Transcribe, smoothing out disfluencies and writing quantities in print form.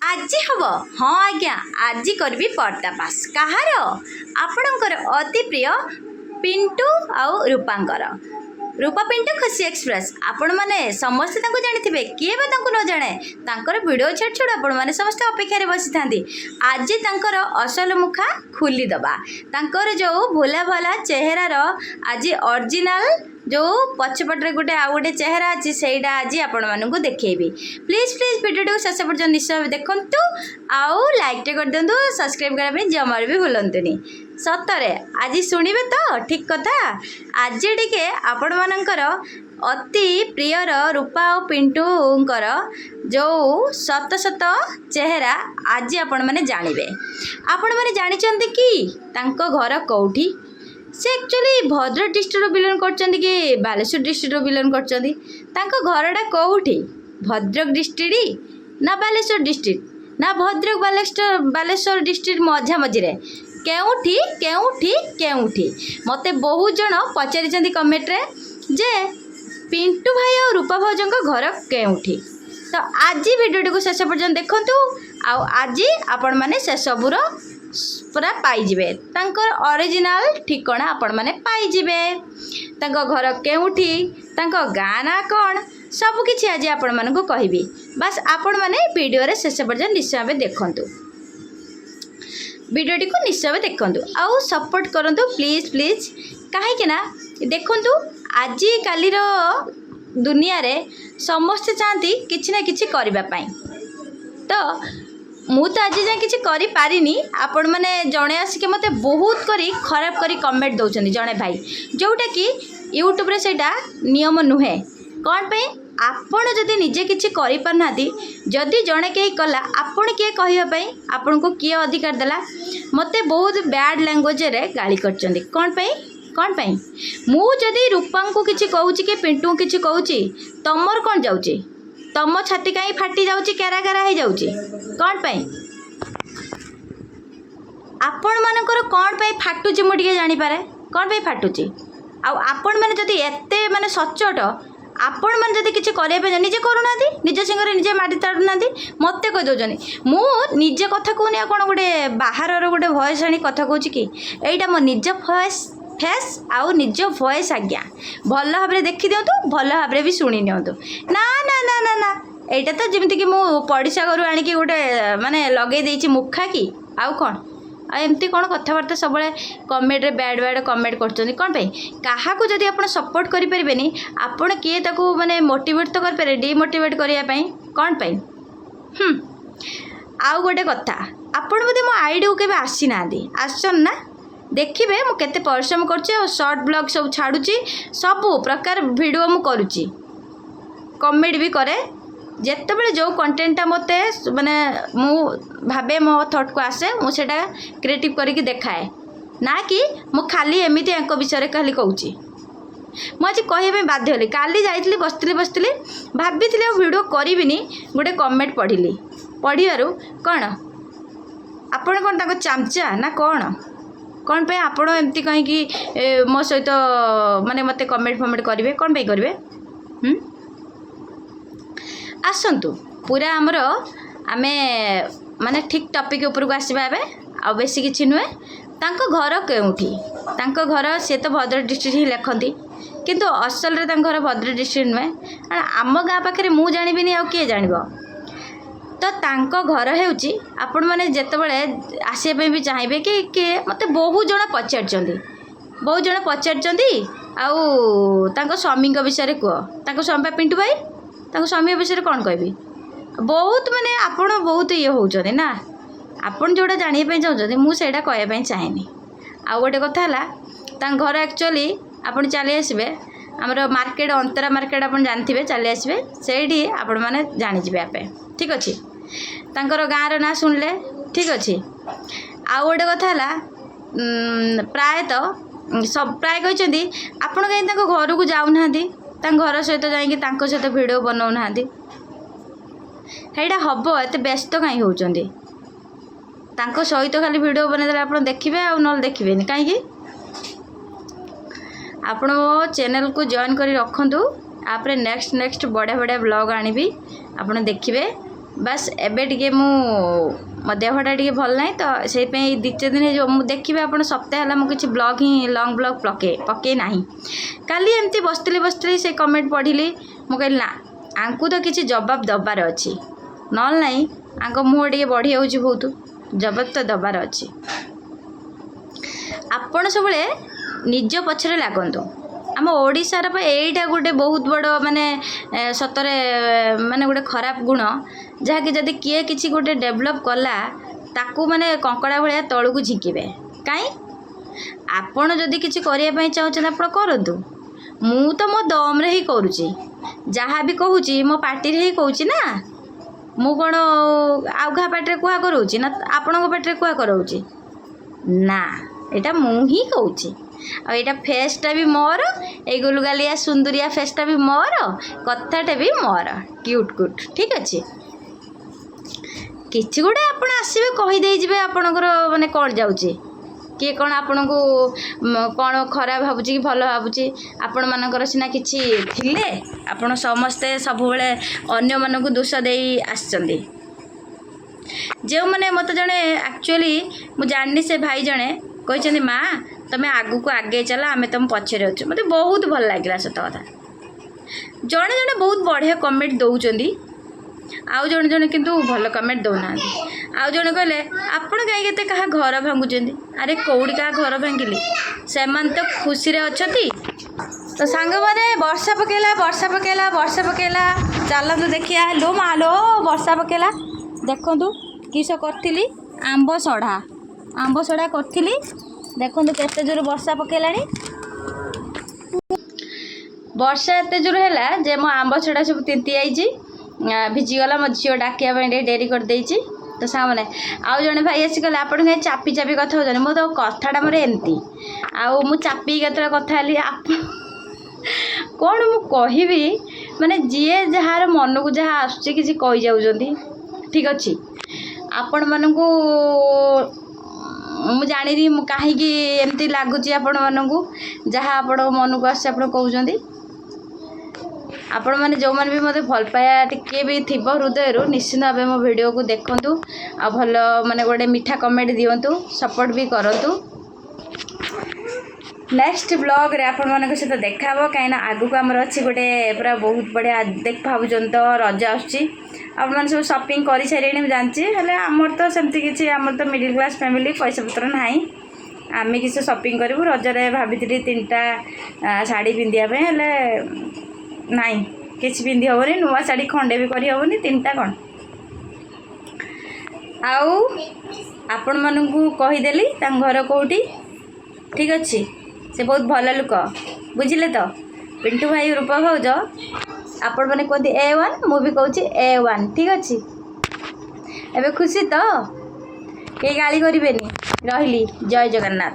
आज हम हाँ आज्ञा आज करी पर्दाफाश कहार आपणकर अति प्रिय पिंटू आउ रूपांकर रूपा पिंटू खुशी एक्सप्रेस आपण मैंने समस्ते जानी किए न जाने तांकर वीडियो छाड़ छाड़ आपण मैंने समस्त अपेक्षा बसी था आज तांकर असल मुखा खोलीदबा तांकर जो भोला भाला चेहरार आज ओरिजिनल जो पछपटे गोटे आउ गोटे चेहरा अच्छी से आज आपण मानक देखेबी प्लीज प्लीज वीडियो शेष पर्यटन निश्चय देखु आउ लाइक टे कर दिंतु सब्सक्राइब करने जमार भी भूलतुनि सतरे आज शुणवे तो ठीक कथा आज टिके आपण मानकर अति प्रियर रूपा और पिंटूंकर जो सत सत चेहरा आज आपण मैंने जानवे आपण मैंने जानी कि तांको घर कौटी से एक्चुअली भद्रक डिस्ट्रिक्ट बिलोंग कर कि बालेश्वर डिस्ट्रिक्ट बिलोंग कर घरटा कौटी भद्रक डिस्ट्रिक्ट ना बालेश्वर डिस्ट्रिक्ट ना भद्रक बालेश्वर डिस्ट्रिक्ट मझा मझे केउठी केउठी केउठी मते बहुत जन पचारि कमेंट्रे जे पिंटू भाई और रूपा भाउजों घर केउठी तो आज वीडियो को शेष पर्यटन देखंतु आज आपण माने से सबूर पूरा पाइबे तांकर ओरिजिनल ठिकाना आपण माने पाइबे तांको घर केउठी तांको गाँ ना कौन सबकिछि आज आपण मानकु कहबी बस आपण माने वीडियो रे शेष पर्यटन निश्चय देखंतु वीडियोटी को निश्चय देखंतु आउ सपोर्ट करंतु प्लीज प्लीज काहे ना देखंतु आज कालीर दुनिया रे समस्त चाहती किछि ना किछि करबा पाई तो मु तो आज जाए किसी करि पारिनी आपण मैंने जड़े आसिक मत बहुत करी खराब करी कमेंट दौरान जड़े भाई जोटा कि यूट्यूब रे सेटा नियम नुहे कौन पे आपण जदि निजे किसी करि पारना जदि जड़े कहीं कला आपण किए कहवाई आपण को किए अधिकार देला मते बहुत बैड लैंग्वेज रे गाली करचंदी कौन पे मु जदि रूपा को किसी कहूँ कि पिंटू किसी कहूँ तमर कौन जाऊँगी तम छाती कहीं फाटी जाऊँगी केरा केरा हो जाऊँगी कौन पे आपण मानकर कौन पे फाटुची मुझे जानीपे कौन पे फाटुची आपण मैंने जदि एते माने सचोट आपण मैंने जदि किसी करने निजे करूना निज सिंगर निजे माटी ताड़ना मत कहीदे मु निजे कथा कहूनी कौन गोटे बाहर गोटे भयस आनी कथा कहूँ कि यहीटा मो निज भयस फेस आउ निज भयस आज्ञा भल भाव देखी दिंतु भल भाव भी शुणी निंतु ना ना ना ना ना यहाँ तो जमीक कि पड़िशा घर आणिकी गोटे माने लगे देछि मुखा कि आउ कौन एमती कौन कथबार्ता सब कमेंट बैड बैड कमेंट कर कौन पे क्या जदि आप सपोर्ट करें आपण किए ताकू माने मोटिवेट तो करें डिमोटिवेट करने कौन पे आउ गोटे कथा आपण बोधे मो आईडी को आसी ना आसन ना देखिए मु केते परिश्रम करछि और शॉर्ट ब्लॉग सब छाड़ुची सब प्रकार वीडियो मु करुची कमेंट भी करे जिते बड़े जो कंटेंटा मत माने मु भावे मो थॉट को आसे मुझे क्रिएटिव करके देखाए ना कि मु खाली एमती एक विषय खाली कहूँ मुझे कहवाई बाध्य हली काली जाइली बसती भाभी वीडियो करी गोटे कमेंट पढ़ी पढ़ू कौन आपण कौन ताको चामचा ना कौन पे आपण एमती कहीं मो सहित माने मते कमेंट फमेंट करेंगे कौन पे करेंगे आसतु पूरा आमर आमे माने ठीक टॉपिक ऊपर को आसवा आ बेसी किछि नुहे तांको घर केउठी तांको घर से तो भद्रक डिस्ट्रिक्ट ही लिखती किंतु असल रे तांको घर भद्रक डिस्ट्रिक्ट नुहे आम गाँ पाखे मु जानिबिनी आ किए जानिबो तो तांको घर हेउची आपण माने जेतेबेले आसीबे भी चाहिए कि मते बहुत जण पचारचंदी आउ तांको स्वामी विषय कह तांको स्वामी पिंटू भाई तांको स्वामी विषय कौन कहबी बहुत माने आपण बहुत ये होउछने ना आपण जोड़ा जानिए पे चाहते मुझे कहवाई चाहेनी आउ गोटे कथा है घर एक्चुअली आपण चली आसबे आमर मार्केट अंतरा मार्केट आप जानते चली आसबे से आपण मैंने जानीजे आपे ठीक अच्छे तांकर गाँव ना शुणिले ठीक अच्छे आउ गोटे कथा है प्रायतः सब प्राय कहते आपण कहीं घर को जाऊना घर सहित जा सहित वीडियो बनाऊना ସେଇଟା हम एत व्यस्त कहीं होउचंदी सहित खाली वीडियो बनईदे आप देखिए आ ना देखिए कहीं आपण मो चैनल को जॉइन कर रखु आपरे नेक्स्ट बढ़िया बढ़िया ब्लॉग आनिबी आपण देखिए ବାସ୍ ଏବେ ଟିକେ ମୋ ଦେହଟା ଟିକେ ଭଲ ନାହିଁ ତ ସେଇପାଇଁ 2-4 ଦିନ ଯେଉଁ ମୁଁ ଦେଖିବେ ଆପଣ ସପ୍ତାହ ହେଲା ମୁଁ କିଛି ବ୍ଲଗ୍ ହିଁ ଲଙ୍ଗ୍ ବ୍ଲଗ୍ ପକେଇ ନାହିଁ। କାଲି ଏମିତି ବସିଥିଲି ସେ କମେଣ୍ଟ ପଢ଼ିଲି ମୁଁ କହିଲି ନା ଆଙ୍କୁ ତ କିଛି ଜବାବ ଦେବାର ଅଛି ନହେଲେ ନାହିଁ ଆଙ୍କ ମୁହଁ ଟିକେ ବଢ଼ି ଯାଉଛି ବହୁତ ଜବାବ ତ ଦେବାର ଅଛି। ଆପଣ ସବୁବେଳେ ନିଜ ପଛରେ ଲାଗନ୍ତୁ। ଆମ ଓଡ଼ିଶାର ଏଇଟା ଗୋଟେ ବହୁତ ବଡ଼ ମାନେ ସତରେ ମାନେ ଗୋଟେ ଖରାପ ଗୁଣ ଯାହାକି ଯଦି କିଏ କିଛି ଗୋଟେ ଡେଭଲପ୍ କଲା ତାକୁ ମାନେ କଙ୍କଡ଼ା ଭଳିଆ ତଳକୁ ଝିଙ୍କିବେ। କାଇଁ ଆପଣ ଯଦି କିଛି କରିବା ପାଇଁ ଚାହୁଁଛନ୍ତି ଆପଣ କରନ୍ତୁ। ମୁଁ ତ ମୋ ଦମରେ ହିଁ କରୁଛି, ଯାହା ବି କହୁଛି ମୋ ପାଟିରେ ହିଁ କହୁଛି ନା। ମୁଁ କ'ଣ ଆଉ କାହା ପାଟିରେ କୁହା କରାଉଛି ନା ଆପଣଙ୍କ ପାଟିରେ କୁହା କରାଉଛି? ନା, ଏଇଟା ମୁଁ ହିଁ କହୁଛି। ଆଉ ଏଇଟା ଫେସ୍ଟା ବି ମୋର, ଏଇ ଗୁଲଗାଲିଆ ସୁନ୍ଦରିଆ ଫେସ୍ଟା ବି ମୋର, କଥାଟା ବି ମୋର କ୍ୟୁଟ୍ ଠିକ୍ ଅଛି। କିଛି ଗୋଟେ ଆପଣ ଆସିବେ କହିଦେଇଯିବେ ଆପଣଙ୍କର ମାନେ କ'ଣ ଯାଉଛି, କିଏ କ'ଣ ଆପଣଙ୍କୁ କ'ଣ ଖରାପ ଭାବୁଛି କି ଭଲ ଭାବୁଛି। ଆପଣମାନଙ୍କର ସିନା କିଛି ଥିଲେ, ଆପଣ ସମସ୍ତେ ସବୁବେଳେ ଅନ୍ୟମାନଙ୍କୁ ଦୋଷ ଦେଇ ଆସିଛନ୍ତି। ଯେଉଁମାନେ ମୋତେ ଜଣେ ଆକ୍ଚୁଆଲି ମୁଁ ଜାଣିନି ସେ ଭାଇ ଜଣେ କହିଛନ୍ତି ମା ତୁମେ ଆଗକୁ ଆଗେଇ ଚାଲ ଆମେ ତୁମ ପଛରେ ଅଛୁ। ମୋତେ ବହୁତ ଭଲ ଲାଗିଲା ସତ କଥା। ଜଣେ ଜଣେ ବହୁତ ବଢ଼ିଆ କମେଣ୍ଟ ଦେଉଛନ୍ତି, ଆଉ ଜଣେ କିନ୍ତୁ ଭଲ କମେଣ୍ଟ ଦେଉନାହାନ୍ତି। ଆଉ ଜଣେ କହିଲେ ଆପଣ କାହିଁକି ଏତେ କାହା ଘର ଭାଙ୍ଗୁଛନ୍ତି? ଆରେ କେଉଁଠି କାହା ଘର ଭାଙ୍ଗିଲି, ସେମାନେ ତ ଖୁସିରେ ଅଛନ୍ତି। ତ ସାଙ୍ଗମାନେ ବର୍ଷା ପକେଇଲା ଚାଲନ୍ତୁ ଦେଖିବା। ଲୋ ମା ଲୋ ବର୍ଷା ପକେଇଲା। ଦେଖନ୍ତୁ କିସ କରିଥିଲି, ଆମ୍ବ ସଢ଼ା କରିଥିଲି। ଦେଖନ୍ତୁ କେତେ ଜୋର ବର୍ଷା ପକେଇଲାଣି। ବର୍ଷା ଏତେ ଜୋର ହେଲା ଯେ ମୋ ଆମ୍ବ ସଢ଼ା ସବୁ ତିନ୍ତି ଯାଇଛି, ଭିଜିଗଲା। ମୋ ଝିଅ ଡାକିବା ପାଇଁ ଟିକେ ଡେରି କରିଦେଇଛି। ତ ସାଙ୍ଗମାନେ ଆଉ ଜଣେ ଭାଇ ଆସି କହିଲେ ଆପଣ କାହିଁ ଚାପି କଥା ହେଉଛନ୍ତି? ମୁଁ ତ କଥାଟା ମୋର ଏମିତି, ଆଉ ମୁଁ ଚାପିକି କେତେବେଳେ କଥା ହେଲି କ'ଣ ମୁଁ କହିବି, ମାନେ ଯିଏ ଯାହାର ମନକୁ ଯାହା ଆସୁଛି କିଛି କହିଯାଉଛନ୍ତି। ଠିକ୍ ଅଛି, ଆପଣମାନଙ୍କୁ ମୁଁ ଜାଣିନି ମୁଁ କାହିଁକି ଏମିତି ଲାଗୁଛି ଆପଣମାନଙ୍କୁ, ଯାହା ଆପଣଙ୍କ ମନକୁ ଆସୁଛି ଆପଣ କହୁଛନ୍ତି। ଆପଣମାନେ ଯେଉଁମାନେ ବି ମୋତେ ଭଲ ପାଇବା ଟିକେ ବି ଥିବ ହୃଦୟରୁ ନିଶ୍ଚିନ୍ତ ଭାବେ ମୋ ଭିଡ଼ିଓକୁ ଦେଖନ୍ତୁ, ଆଉ ଭଲ ମାନେ ଗୋଟେ ମିଠା କମେଣ୍ଟ ଦିଅନ୍ତୁ, ସପୋର୍ଟ ବି କରନ୍ତୁ। ନେକ୍ସଟ ବ୍ଲଗ୍ରେ ଆପଣମାନଙ୍କ ସହିତ ଦେଖା ହେବ, କାହିଁକିନା ଆଗକୁ ଆମର ଅଛି ଗୋଟେ ପୁରା ବହୁତ ବଢ଼ିଆ ଭାବୁଛନ୍ତି ତ ରଜ ଆସୁଛି। ଆପଣମାନେ ସବୁ ସପିଂ କରିସାରିଲେଣି ମୁଁ ଜାଣିଛି, ହେଲେ ଆମର ତ ସେମିତି କିଛି, ଆମର ତ ମିଡ଼ିଲ୍ କ୍ଲାସ୍ ଫ୍ୟାମିଲି, ପଇସା ପତ୍ର ନାହିଁ। ଆମେ କିଛି ସପିଂ କରିବୁ। ରଜରେ ଭାବିଥିଲି 3ଟା ଶାଢ଼ୀ ପିନ୍ଧିବା ପାଇଁ, ହେଲେ ନାଇଁ କିଛି ପିନ୍ଧି ହେବନି, ନୂଆ ଶାଢ଼ୀ ଖଣ୍ଡେ ବି କରିହେବନି, 3ଟା କ'ଣ। ଆଉ ଆପଣମାନଙ୍କୁ କହିଦେଲି ତାଙ୍କ ଘର କେଉଁଠି, ଠିକ୍ ଅଛି। ସେ ବହୁତ ଭଲ ଲୋକ, ବୁଝିଲେ ତ। ପିଣ୍ଟୁ ଭାଇ ରୂପା ଭାଉଜ ଆପଣମାନେ କୁହନ୍ତି A1, ମୁଁ ବି କହୁଛି A1, ଠିକ୍ ଅଛି। ଏବେ ଖୁସି ତ, କେହି ଗାଳି କରିବେନି। ରହିଲି, ଜୟ ଜଗନ୍ନାଥ।